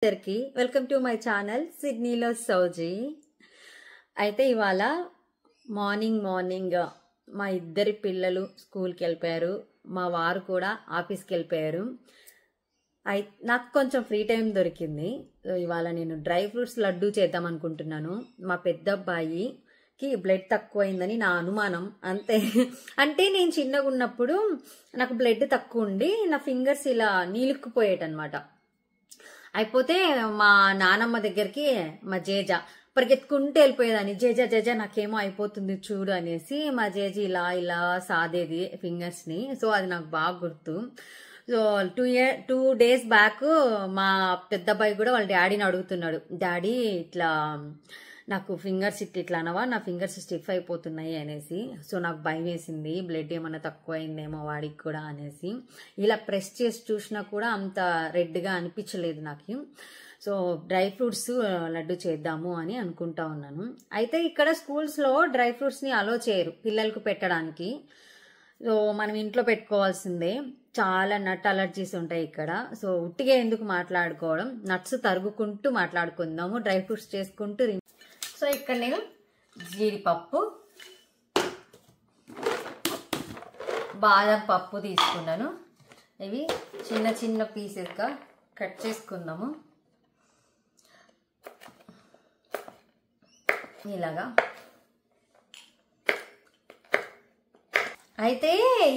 అందరికీ welcome to my channel సిడ్నీలో సౌజీ. అయితే ఇవాళ మార్నింగ్ మా ఇద్దరి పిల్లలు స్కూల్కి వెళ్ళిపోయారు, మా వారు కూడా ఆఫీస్కి వెళ్ళిపోయారు. నాకు కొంచెం ఫ్రీ టైం దొరికింది. ఇవాళ నేను డ్రై ఫ్రూట్స్ లడ్డూ చేద్దాం అనుకుంటున్నాను. మా పెద్ద అబ్బాయికి బ్లడ్ తక్కువైందని నా అనుమానం అంతే. అంటే నేను చిన్నగా ఉన్నప్పుడు నాకు బ్లడ్ తక్కువ ఉండి నా ఫింగర్స్ ఇలా నీలుక్కుపోయేటనమాట. అయిపోతే మా నానమ్మ దగ్గరికి మా జేజ పరిగెత్తుకుంటూ వెళ్ళిపోయేదాన్ని. జేజ నాకేమో అయిపోతుంది చూడు అనేసి మా జేజి ఇలా సాదేది ఫింగర్స్ ని. సో అది నాకు బాగా గుర్తు. సో 2 days బ్యాక్ మా పెద్ద అబ్బాయి కూడా వాళ్ళ డాడీని అడుగుతున్నాడు, డాడీ ఇట్లా నాకు ఫింగర్స్ ఇట్లా అనవా, నా ఫింగర్స్ స్టిఫ్ అయిపోతున్నాయి అనేసి. సో నాకు భయం వేసింది, బ్లడ్ ఏమన్నా తక్కువ అయిందేమో వాడికి కూడా అనేసి. ఇలా ప్రెస్ చేసి చూసినా కూడా అంత రెడ్గా అనిపించలేదు నాకు. సో డ్రై ఫ్రూట్స్ లడ్డు చేద్దాము అని అనుకుంటా ఉన్నాను. అయితే ఇక్కడ స్కూల్స్లో డ్రై ఫ్రూట్స్ని అలో చేయరు పిల్లలకు పెట్టడానికి. సో మనం ఇంట్లో పెట్టుకోవాల్సిందే. చాలా నట్ అలర్జీస్ ఉంటాయి ఇక్కడ. సో ఉట్టిగా ఎందుకు మాట్లాడుకోవడం, నట్స్ తరుగుకుంటూ మాట్లాడుకుందాము, డ్రై ఫ్రూట్స్ చేసుకుంటూ. సో ఇక్కడ నేను జీడిపప్పు, బాదం పప్పు తీసుకున్నాను. ఇవి చిన్న పీసెస్గా కట్ చేసుకుందాము ఇలాగా. అయితే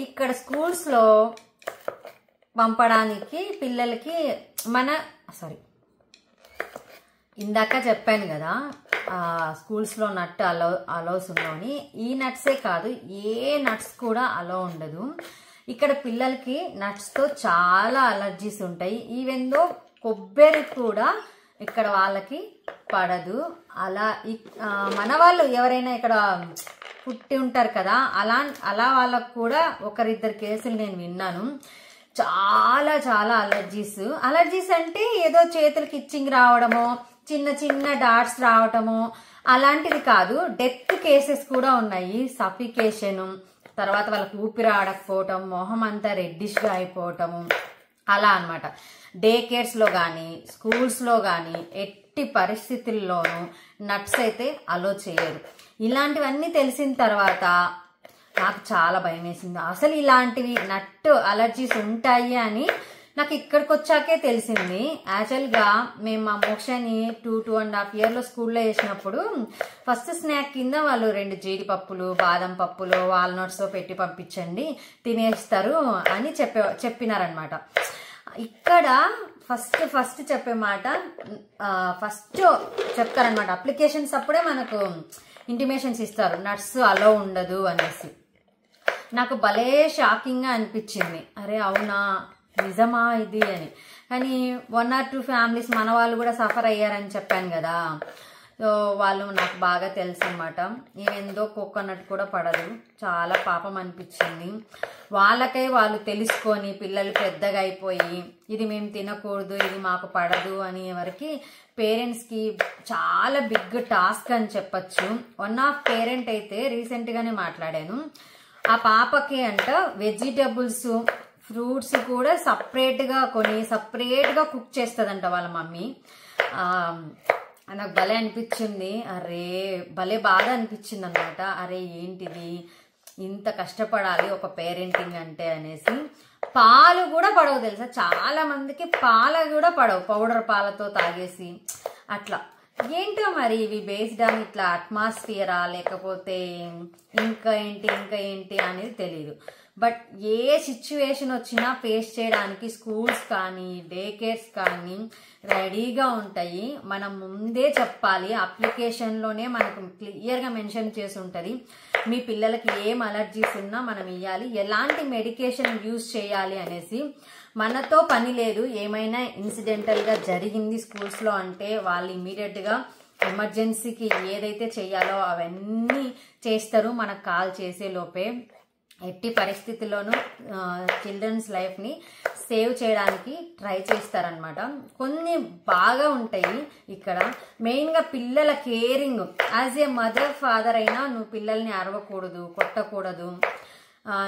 ఇక్కడ స్కూల్స్లో పంపడానికి పిల్లలకి ఇందాక చెప్పాను కదా స్కూల్స్లో నట్ అలౌస్ ఉన్నాయని. ఈ నట్సే కాదు, ఏ నట్స్ కూడా అలో ఉండదు. ఇక్కడ పిల్లలకి నట్స్తో చాలా అలర్జీస్ ఉంటాయి. ఈవెన్ దో కొబ్బరి కూడా ఇక్కడ వాళ్ళకి పడదు. అలా మన వాళ్ళు ఎవరైనా ఇక్కడ పుట్టి ఉంటారు కదా, అలా వాళ్ళకు కూడా ఒకరిద్దరు కేసులు నేను విన్నాను. చాలా అలర్జీస్ అంటే ఏదో చేతులకి ఇచ్చింగ్ రావడమో, చిన్న డాట్స్ రావటము అలాంటిది కాదు. డెత్ కేసెస్ కూడా ఉన్నాయి. సఫికేషన్, తర్వాత వాళ్ళకి ఊపిరి ఆడకపోవటం, మొహం అంతా రెడ్డిష్గా అయిపోవటము, అలా అనమాట. డే కేర్స్లో కానీ స్కూల్స్లో కానీ ఎట్టి పరిస్థితుల్లోనూ నట్స్ అయితే అలో చేయరు. ఇలాంటివన్నీ తెలిసిన తర్వాత నాకు చాలా భయం వేసింది. అసలు ఇలాంటివి నట్ అలర్జీస్ ఉంటాయి అని నాకు ఇక్కడికి వచ్చాకే తెలిసింది. యాక్చువల్గా మేము మా మోక్షని 2.5 years స్కూల్లో వేసినప్పుడు ఫస్ట్ స్నాక్ కింద వాళ్ళు 2 జీడిపప్పులు, బాదం పప్పులు, వాల్నట్స్ పెట్టి పంపించండి తినేస్తారు అని చెప్పినారనమాట. ఇక్కడ ఫస్ట్ చెప్పే మాట ఫస్ట్ చెప్తారనమాట. అప్లికేషన్స్ అప్పుడే మనకు ఇంటిమేషన్స్ ఇస్తారు, నట్స్ అలో ఉండదు అనేసి. నాకు భలే షాకింగ్గా అనిపించింది. అరే అవునా, నిజమా ఇది అని. కానీ 1 or 2 families మన వాళ్ళు కూడా సఫర్ అయ్యారని చెప్పాను కదా. సో వాళ్ళు నాకు బాగా తెలుసు అనమాట. ఏదో కోకోనట్ కూడా పడదు. చాలా పాపం అనిపించింది. వాళ్ళకై వాళ్ళు తెలుసుకొని పిల్లలు పెద్దగా అయిపోయి ఇది మేము తినకూడదు, ఇది మాకు పడదు అని ఎవరికి పేరెంట్స్కి చాలా బిగ్ టాస్క్ అని చెప్పచ్చు. వన్ ఆఫ్ పేరెంట్ అయితే రీసెంట్గానే మాట్లాడాను. ఆ పాపకి అంట వెజిటబుల్స్, ఫ్రూట్స్ కూడా సపరేట్గా కుక్ చేస్తుందంట వాళ్ళ మమ్మీ. నాకు భలే అనిపించింది. అరే భలే బాధ అనిపించింది అనమాట. అరే ఏంటిది, ఇంత కష్టపడాలి ఒక పేరెంటింగ్ అంటే అనేసి. పాలు కూడా పడవు తెలుసా, చాలా మందికి పాలు కూడా పడవు, పౌడర్ పాలతో తాగేసి అట్లా. ఏంటో మరి ఇవి బేస్డ్ ఆన్ ఇట్లా అట్మాస్ఫియరా లేకపోతే ఇంకా ఏంటి అనేది తెలీదు. బట్ ఏ సిచ్యువేషన్ వచ్చినా ఫేస్ చేయడానికి స్కూల్స్ కానీ డే కేర్స్ కానీ రెడీగా ఉంటాయి. మనం ముందే చెప్పాలి, అప్లికేషన్లోనే మనకు క్లియర్గా మెన్షన్ చేసి ఉంటుంది మీ పిల్లలకి ఏం అలర్జీస్ ఉన్నా మనం ఇవ్వాలి, ఎలాంటి మెడికేషన్ యూజ్ చేయాలి అనేసి. మనతో పని లేదు. ఏమైనా ఇన్సిడెంటల్గా జరిగింది స్కూల్స్లో అంటే వాళ్ళు ఇమీడియట్గా ఎమర్జెన్సీకి ఏదైతే చెయ్యాలో అవన్నీ చేస్తారు మనకు కాల్ చేసే లోపే. ఎట్టి పరిస్థితుల్లోనూ చిల్డ్రన్స్ లైఫ్ని సేవ్ చేయడానికి ట్రై చేస్తారనమాట. కొన్ని బాగా ఉంటాయి ఇక్కడ. మెయిన్గా పిల్లల caring. As a mother father అయినా నువ్వు పిల్లల్ని అరవకూడదు, కొట్టకూడదు,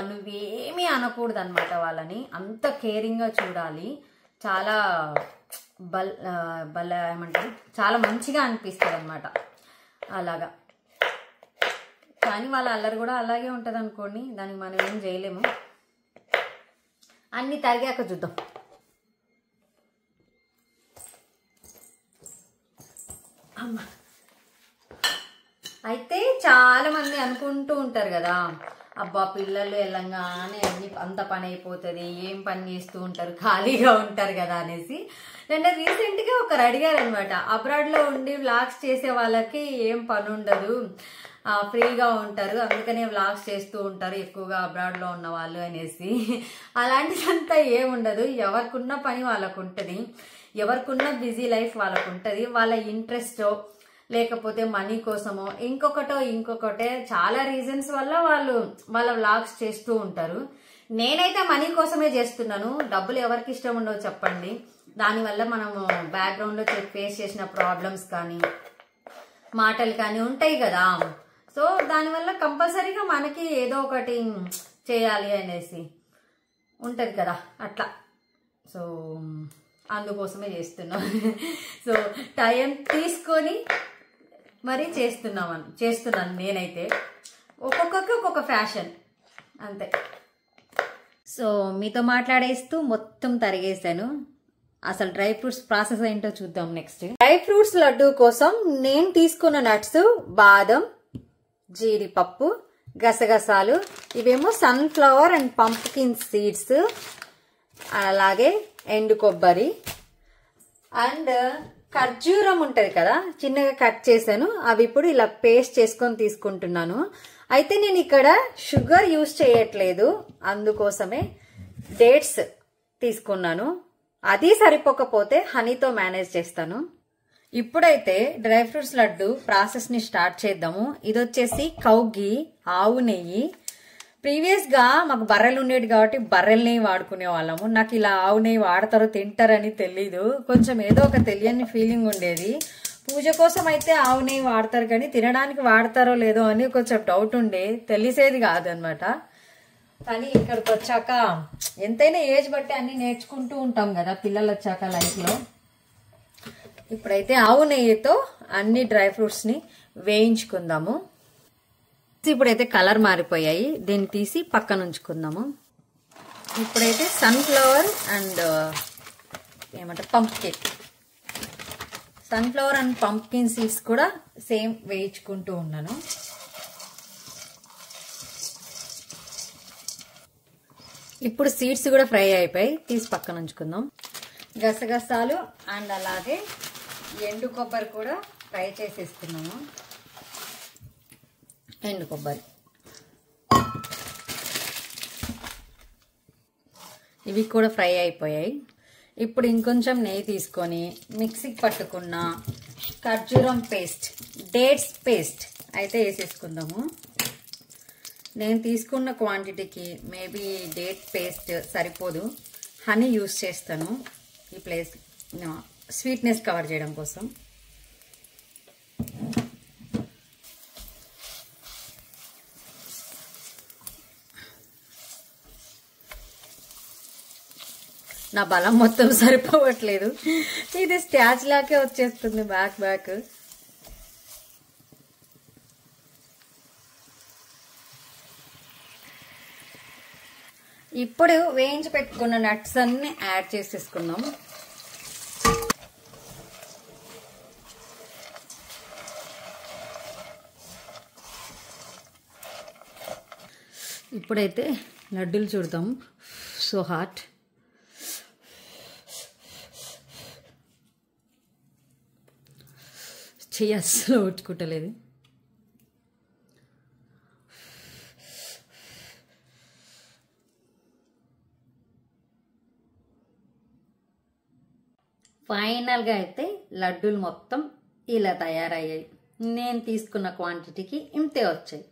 నువ్వేమీ అనకూడదు అనమాట. వాళ్ళని అంత కేరింగ్గా చూడాలి. చాలా బల్ల ఏమంటారు, చాలా మంచిగా అనిపిస్తుంది అనమాట అలాగా. కానీ వాళ్ళ అల్లరి కూడా అలాగే ఉంటుంది అనుకోండి, దానికి మనం ఏం చేయలేము. అన్నీ తరిగాక చూద్దాం. అమ్మ అయితే చాలా మంది అనుకుంటూ ఉంటారు కదా, అబ్బా పిల్లలు వెళ్ళంగానే అన్ని అంత పని అయిపోతుంది, ఏం పని చేస్తూ ఉంటారు, ఖాళీగా ఉంటారు కదా అనేసి. నేను రీసెంట్గా ఒకరు అడిగారు అనమాట, అబ్రాడ్లో ఉండి వ్లాగ్స్ చేసే వాళ్ళకి ఏం పని ఉండదు, ఫ్రీగా ఉంటారు, అందుకనే వ్లాగ్స్ చేస్తూ ఉంటారు ఎక్కువగా అబ్రాడ్లో ఉన్న వాళ్ళు అనేసి. అలాంటిదంతా ఏముండదు. ఎవరికున్న పని వాళ్ళకు ఉంటుంది, ఎవరికున్న బిజీ లైఫ్ వాళ్ళకు ఉంటుంది. వాళ్ళ ఇంట్రెస్టో లేకపోతే మనీ కోసమో ఇంకొకటే చాలా రీజన్స్ వల్ల వాళ్ళ వ్లాగ్స్ చేస్తూ ఉంటారు. నేనైతే మనీ కోసమే చేస్తున్నాను. డబ్బులు ఎవరికి ఇష్టం ఉండవు చెప్పండి. దానివల్ల మనము బ్యాక్గ్రౌండ్లో ఫేస్ చేసిన ప్రాబ్లమ్స్ కానీ మాటలు కానీ ఉంటాయి కదా. సో దానివల్ల కంపల్సరీగా మనకి ఏదో ఒకటి చేయాలి అనేసి ఉంటుంది కదా అట్లా. సో అందుకోసమే చేస్తున్నాం. సో టైం తీసుకొని మరి చేస్తున్నాను నేనైతే. ఒక్కొక్కరికి ఒక్కొక్క ఫ్యాషన్ అంతే. సో మీతో మాట్లాడేస్తూ మొత్తం తరిగేసాను. అసలు డ్రై ఫ్రూట్స్ ప్రాసెస్ ఏంటో చూద్దాం నెక్స్ట్. డ్రై ఫ్రూట్స్ లడ్డు కోసం నేను తీసుకున్న నట్స్ బాదం, జీడిపప్పు, గసగసాలు, ఇవేమో సన్ఫ్లవర్ అండ్ పంప్కిన్ సీడ్స్, అలాగే ఎండు కొబ్బరి అండ్ ఖర్జూరం ఉంటుంది కదా, చిన్నగా కట్ చేశాను. అవి ఇప్పుడు ఇలా పేస్ట్ చేసుకొని తీసుకుంటున్నాను. అయితే నేను ఇక్కడ షుగర్ యూజ్ చేయట్లేదు, అందుకోసమే డేట్స్ తీసుకున్నాను. అది సరిపోకపోతే హనీతో మేనేజ్ చేస్తాను. ఇప్పుడైతే డ్రై ఫ్రూట్స్ లడ్డు ప్రాసెస్ ని స్టార్ట్ చేద్దాము. ఇది వచ్చేసి కౌ ఘీ, ఆవు నెయ్యి. ప్రీవియస్ గా మాకు బర్రెలు ఉండేవి కాబట్టి బర్రెల నెయ్యి వాడుకునే వాళ్ళము. నాకు ఇలా ఆవు నెయ్యి వాడతారో తింటారని తెలీదు, కొంచెం ఏదో ఒక తెలియని ఫీలింగ్ ఉండేది. పూజ కోసం అయితే ఆవు నెయ్యి వాడతారు కానీ తినడానికి వాడతారో లేదో అని కొంచెం డౌట్ ఉండే, తెలిసేది కాదనమాట. కానీ ఇక్కడికి వచ్చాక ఎంతైనా ఏజ్ బట్టి అన్ని నేర్చుకుంటూ ఉంటాం కదా పిల్లలు వచ్చాక లైఫ్ లో. ఇప్పుడైతే ఆవు నెయ్యితో అన్ని డ్రై ఫ్రూట్స్ ని వేయించుకుందాము. ఇప్పుడైతే కలర్ మారిపోయాయి, దీన్ని తీసి పక్కన ఉంచుకుందాము. ఇప్పుడైతే సన్ఫ్లవర్ అండ్ పంప్కిన్ సీడ్స్ కూడా సేమ్ వేయించుకుంటూ ఉన్నాను. ఇప్పుడు సీడ్స్ కూడా ఫ్రై అయిపోయి తీసి పక్కన ఉంచుకుందాం. గసగసాలు అండ్ అలాగే ఎండు కొబ్బరి కూడా ఫ్రై చేసేసుకున్నాము. ఎండు కొబ్బరి ఇవి కూడా ఫ్రై అయిపోయాయి. ఇప్పుడు ఇంకొంచెం నెయ్యి తీసుకొని మిక్సీకి పట్టుకున్న ఖర్జూరం పేస్ట్, డేట్స్ పేస్ట్ అయితే వేసేసుకుందాము. నేను తీసుకున్న క్వాంటిటీకి మేబీ డేట్ పేస్ట్ సరిపోదు, హనీ యూస్ చేస్తాను ఈ ప్లేస్ స్వీట్నెస్ కవర్ చేయడం కోసం. నా బలం మొత్తం సరిపోవట్లేదు, ఇది స్టాచ్ లాకే వచ్చేస్తుంది బ్యాక్. ఇప్పుడు వేయించి పెట్టుకున్న నట్స్ అన్ని యాడ్ చేసేసుకుందాం. ఇప్పుడైతే లడ్డూలు చూడదాం. So hot. చెయ్యి అస్సలు ఓడ్చుకుంటలేదు. ఫైనల్గా అయితే లడ్డూలు మొత్తం ఇలా తయారయ్యాయి. నేను తీసుకున్న క్వాంటిటీకి ఇంతే వచ్చాయి.